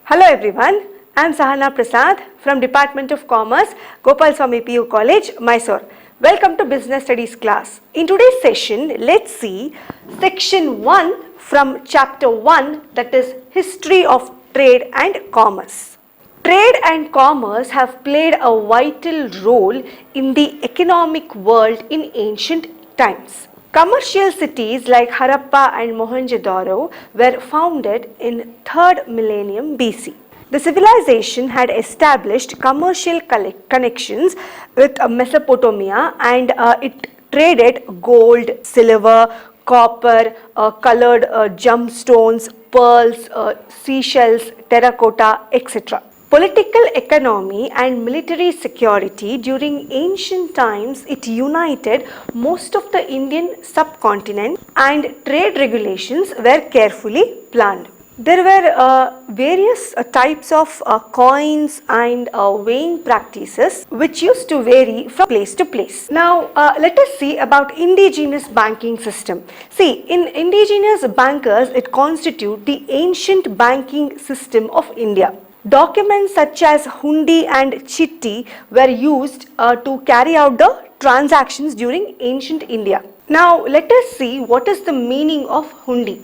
Hello everyone, I am Sahana Prasad from Department of Commerce, Gopal Swami PU College, Mysore. Welcome to Business Studies class. In today's session, let's see section 1 from chapter 1, that is History of Trade and Commerce. Trade and commerce have played a vital role in the economic world in ancient times. Commercial cities like Harappa and Mohenjo-daro were founded in 3rd millennium BC. The civilization had established commercial connections with Mesopotamia and it traded gold, silver, copper, colored gemstones, pearls, seashells, terracotta, etc. Political economy and military security during ancient times, it united most of the Indian subcontinent and trade regulations were carefully planned. There were various types of coins and weighing practices which used to vary from place to place. Now let us see about indigenous banking system. See, in indigenous bankers, it constitute the ancient banking system of India. Documents such as hundi and chitti were used to carry out the transactions during ancient India. Now let us see what is the meaning of hundi.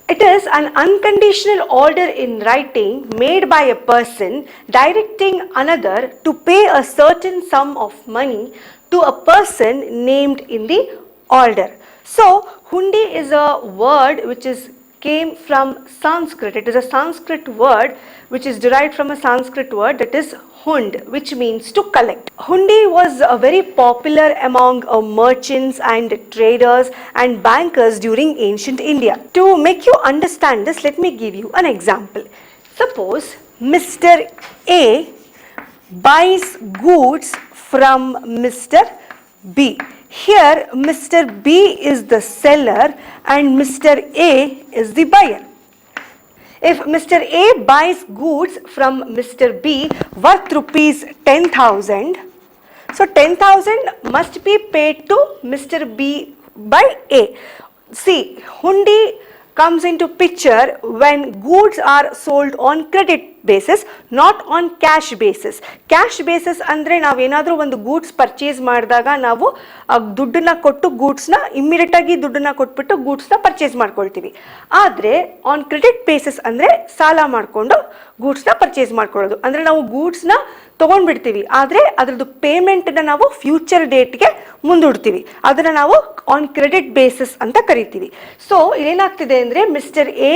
It is an unconditional order in writing made by a person directing another to pay a certain sum of money to a person named in the order. So hundi is a word which came from Sanskrit. It is a Sanskrit word which is derived from a Sanskrit word, that is hund, which means to collect. Hundi was very popular among merchants and traders and bankers during ancient India. To make you understand this, let me give you an example. Suppose Mr. A buys goods from Mr. B. Here Mr. B is the seller and Mr. A is the buyer. If Mr. A buys goods from Mr. B worth rupees 10,000, so 10,000 must be paid to Mr. B by A. See, hundi comes into picture when goods are sold on credit basis, not on cash basis. Cash basis ಅಂದ್ರೆ ನಾವು ಏನಾದರೂ ಒಂದು goods purchase ಮಾಡಿದಾಗ ನಾವು ದುಡ್ಡನ್ನ ಕೊಟ್ಟು ಗೂಡ್ಸ್ನ immediate ಆಗಿ ದುಡ್ಡನ್ನ ಕೊಟ್ಬಿಟ್ಟು ಗೂಡ್ಸ್ನ ಪರ್ಚೇಸ್ ಮಾಡ್ಕೊಳ್ತೀವಿ. ಆದರೆ ಆನ್ ಕ್ರೆಡಿಟ್ ಬೇಸಿಸ್ ಅಂದರೆ ಸಾಲ ಮಾಡಿಕೊಂಡು ಗೂಡ್ಸ್ನ ಪರ್ಚೇಸ್ ಮಾಡ್ಕೊಳ್ಳೋದು. ಅಂದರೆ ನಾವು ಗೂಡ್ಸ್ನ ತೊಗೊಂಡ್ಬಿಡ್ತೀವಿ, ಆದರೆ ಅದರದ್ದು ಪೇಮೆಂಟ್ನ ನಾವು ಫ್ಯೂಚರ್ ಡೇಟ್ಗೆ ಮುಂದೂಡ್ತೀವಿ. ಅದನ್ನು ನಾವು ಆನ್ ಕ್ರೆಡಿಟ್ ಬೇಸಿಸ್ ಅಂತ ಕರಿತೀವಿ. ಸೊ ಏನಾಗ್ತಿದೆ ಅಂದರೆ mister A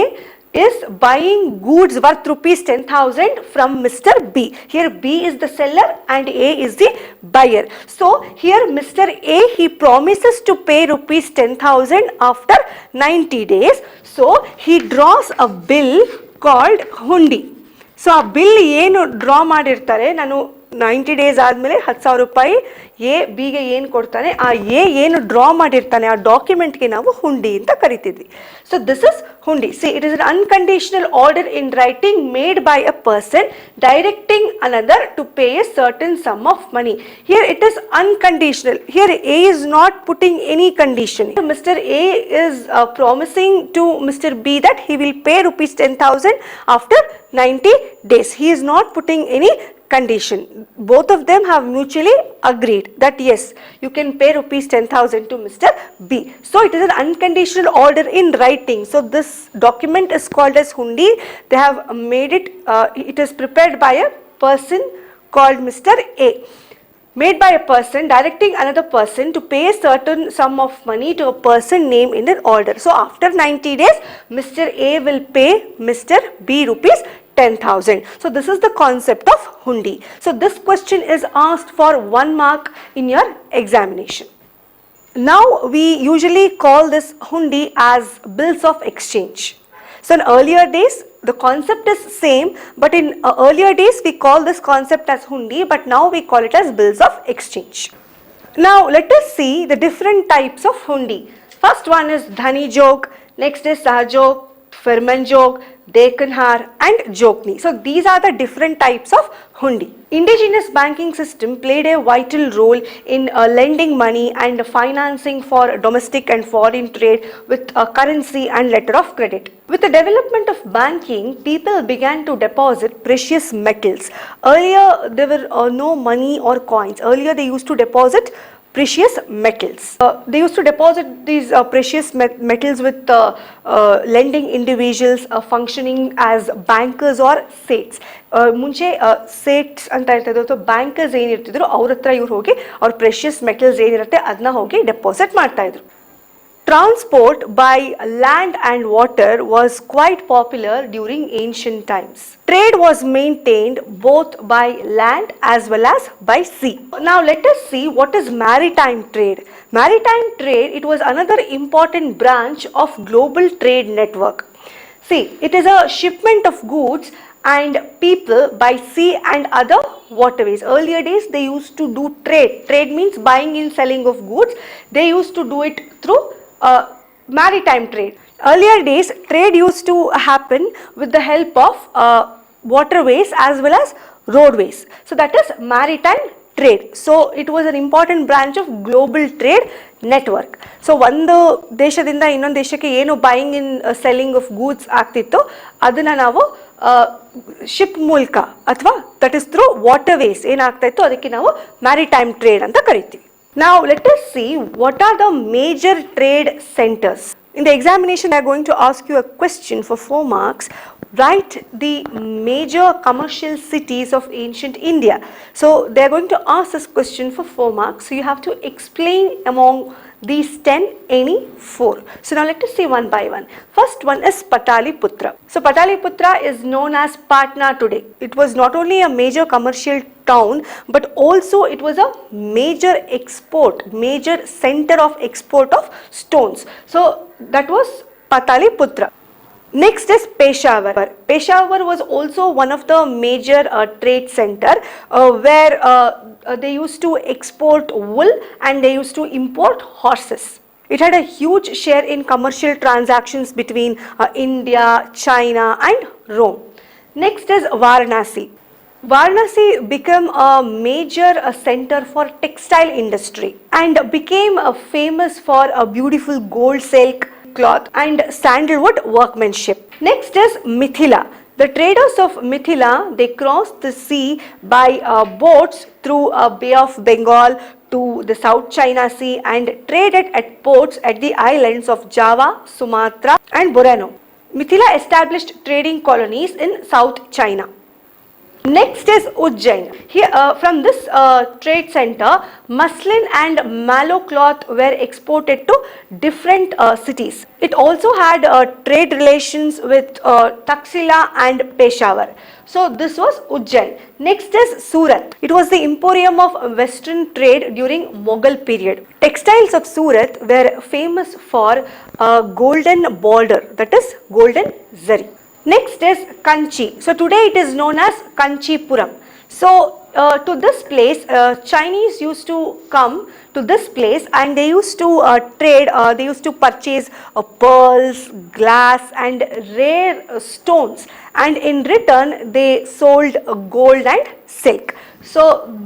is buying goods worth rupees 10,000 from Mr. B. Here B is the seller and A is the buyer. So here Mr. A, he promises to pay rupees 10,000 after 90 days. So he draws a bill called hundi. So ಆ bill ಏನು draw ಮಾಡಿರ್ತಾರೆ, ನಾನು 90 days ಆದಮೇಲೆ 10,000 ರೂಪಾಯಿ A ಬಿಗೆ ಏನು ಕೊಡ್ತಾನೆ, ಆ ಎ ಏನು ಡ್ರಾ ಮಾಡಿರ್ತಾನೆ ಆ ಡಾಕ್ಯುಮೆಂಟ್ಗೆ ನಾವು ಹುಂಡಿ ಅಂತ ಕರಿತಿದ್ವಿ. So this is hundi. See, it is an unconditional order in writing made by a person directing another to pay a certain sum of money. Here it is unconditional. Here A is not putting any condition. Mr. A is promising to Mr. B that he will pay rupees 10,000 after 90 days. He is not putting any condition. Both of them have mutually agreed that yes, you can pay rupees 10,000 to Mr. B. So it is an unconditional order in writing. So this document is called as hundi. They have made it, it is prepared by a person called Mr. A. Made by a person directing another person to pay a certain sum of money to a person named in an order. So after 90 days, Mr. A will pay Mr. B rupees 10,000. So this is the concept of hundi. So this question is asked for 1 mark in your examination. Now we usually call this hundi as bills of exchange. So in earlier days the concept is same, but in earlier days we call this concept as hundi, but now we call it as bills of exchange. Now let us see the different types of hundi. First one is dhani jog, next is sahajog, Firmanjog, Dekanhar and Jokni. So these are the different types of hundi. Indigenous banking system played a vital role in lending money and financing for domestic and foreign trade with currency and letter of credit. With the development of banking, people began to deposit precious metals. Earlier, there were no money or coins. Earlier, they used to deposit precious metals. They used to deposit these precious metals with lending individuals functioning as bankers or sates. ಮುಂಚೆ ಸೇಟ್ಸ್ ಅಂತ ಇರ್ತಿದ್ರು ಅಥವಾ bankers ಏನಿರ್ತಿದ್ರು ಅವ್ರ ಹತ್ರ ಇವ್ರು ಹೋಗಿ ಅವ್ರ precious metals ಏನಿರುತ್ತೆ ಅದನ್ನ ಹೋಗಿ ಡೆಪಾಸಿಟ್ ಮಾಡ್ತಾ ಇದ್ರು. Transport by land and water was quite popular during ancient times. Trade was maintained both by land as well as by sea. Now let us see what is maritime trade. Maritime trade, it was another important branch of global trade network. See, it is a shipment of goods and people by sea and other waterways. Earlier days they used to do trade. Trade means buying and selling of goods. They used to do it through maritime trade. Earlier days trade used to happen with the help of waterways as well as roadways. So that is maritime trade. So it was an important branch of global trade network. So ಒಂದು ದೇಶದಿಂದ ಇನ್ನೊಂದು ದೇಶಕ್ಕೆ ಏನು buying in selling of goods ಆಗ್ತಿತ್ತು ಅದನ್ನ ನಾವು ship ಮೂಲಕ ಅಥವಾ ದಟ್ ಇಸ್ ಥ್ರೂ ವಾಟರ್ವೇಸ್ ಏನಾಗ್ತಾ ಇತ್ತು ಅದಕ್ಕೆ ನಾವು ಮ್ಯಾರಿಟೈಮ್ ಟ್ರೇಡ್ ಅಂತ ಕರಿತೀವಿ. Now let us see what are the major trade centers. In the examination they are going to ask you a question for 4 marks. Write the major commercial cities of ancient India. So they are going to ask this question for 4 marks. So you have to explain among these 10 any 4. So now let us see one by one. First one is Pataliputra. So Pataliputra is known as Patna today. It was not only a major commercial town but also it was a major center of export of stones. So that was Pataliputra. Next is Peshawar. Peshawar was also one of the major trade center where they used to export wool and they used to import horses. It had a huge share in commercial transactions between India, China and Rome. Next is Varanasi. Varanasi became a major center for textile industry and became famous for a beautiful gold silk cloth and sandalwood workmanship. Next is Mithila. The traders of Mithila, they crossed the sea by boats through Bay of Bengal to the South China Sea and traded at ports at the islands of Java, Sumatra and Borneo. Mithila established trading colonies in South China. Next is Ujjain. Here from this trade center, muslin and mallow cloth were exported to different cities. It also had trade relations with Taxila and Peshawar. So this was Ujjain. Next is Surat. It was the emporium of western trade during Mughal period. Textiles of Surat were famous for golden border, that is golden zari. Next is Kanchi. So today it is known as Kanchipuram. So to this place Chinese used to come to this place and they used to trade, they used to purchase pearls, glass and rare stones and in return they sold gold and silk. So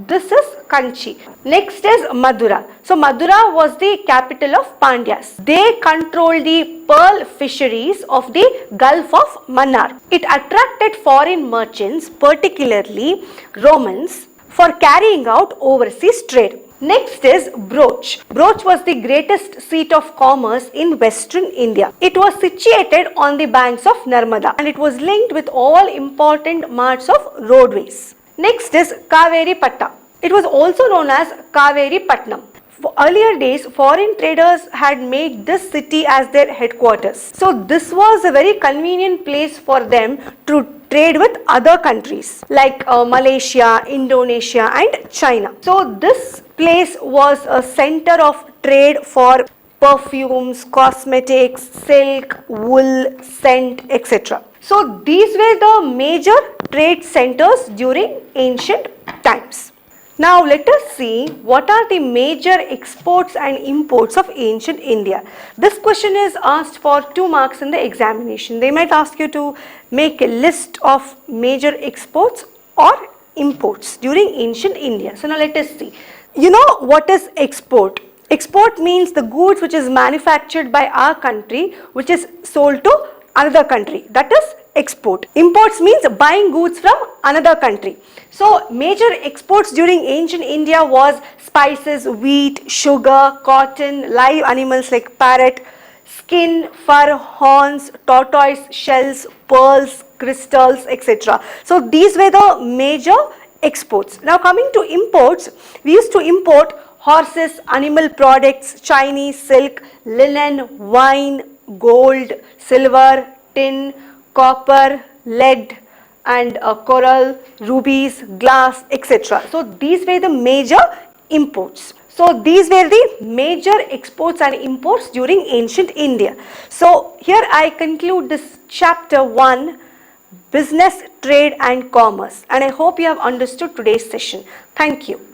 this is Kanchi. Next is Madura. So Madura was the capital of Pandyas. They controlled the pearl fisheries of the Gulf of Mannar. It attracted foreign merchants, particularly Romans, for carrying out overseas trade. Next is Broach. Broach was the greatest seat of commerce in western India. It was situated on the banks of Narmada and it was linked with all important marts of roadways. Next is Kaveri Patta. It was also known as Kaveri Patnam. For earlier days, foreign traders had made this city as their headquarters. So this was a very convenient place for them to trade with other countries like Malaysia, Indonesia and China. So this place was a center of trade for perfumes, cosmetics, silk, wool, scent, etc. So these were the major trade centers during ancient times. Now let us see what are the major exports and imports of ancient India. This question is asked for 2 marks in the examination. They might ask you to make a list of major exports or imports during ancient India. So now let us see. You know what is export? Export means the goods which is manufactured by our country which is sold to another country. That is export. Imports means buying goods from another country. So major exports during ancient India was spices, wheat, sugar, cotton, live animals like parrot, skin, fur, horns, tortoise, shells, pearls, crystals, etc. So these were the major exports. Now coming to imports, we used to import horses, animal products, Chinese silk, linen, wine, gold, silver, tin, copper, lead and coral, rubies, glass, etc. So these were the major imports. So these were the major exports and imports during ancient India. So here I conclude this chapter 1, business, trade and commerce, and I hope you have understood today's session. Thank you.